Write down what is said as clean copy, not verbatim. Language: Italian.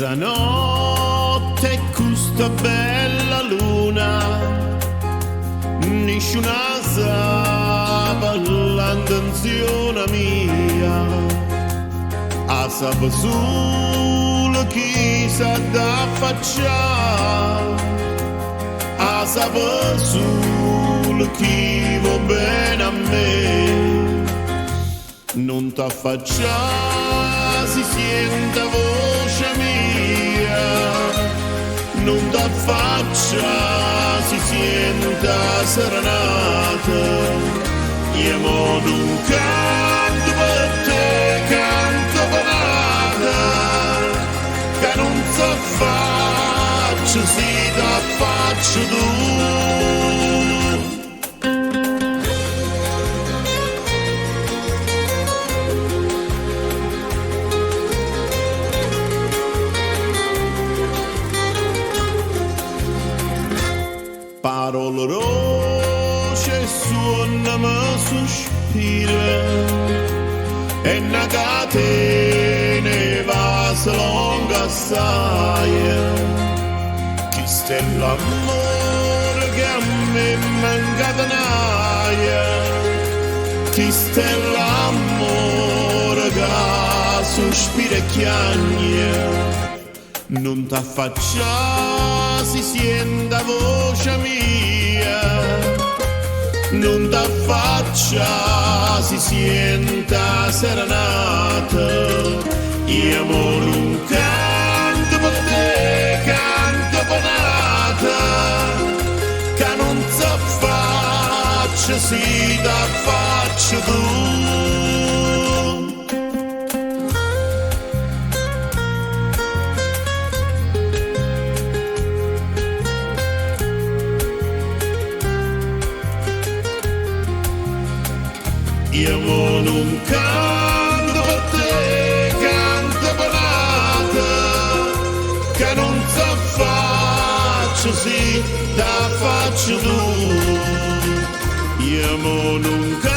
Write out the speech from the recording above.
Mezzanotte questa bella luna, nessuna sa l'intenzione mia, a saper solo chi sa da faccia, a saper solo chi va bene a me. Non t'affaccia, si sente voce mia, non t'affaccia, si sente serenata. Io non canto per te, canto per nata, che non t'affaccia, si t'affaccia tu. Parole roce suonano sospira e una catena va lunga assai. Chi sta l'amore che a me manca d'aria, chi sta l'amore che sospira e chiagna. Non t'affaccia, si sente voce mia, non t'affaccia, si sente serenata. Io non canto per te, canto per nata, che non t'affaccia, si t'affaccia tu. Io non canto per te, canto per nata, che non t'affaccio, sì, t'affaccio tu. Io non canto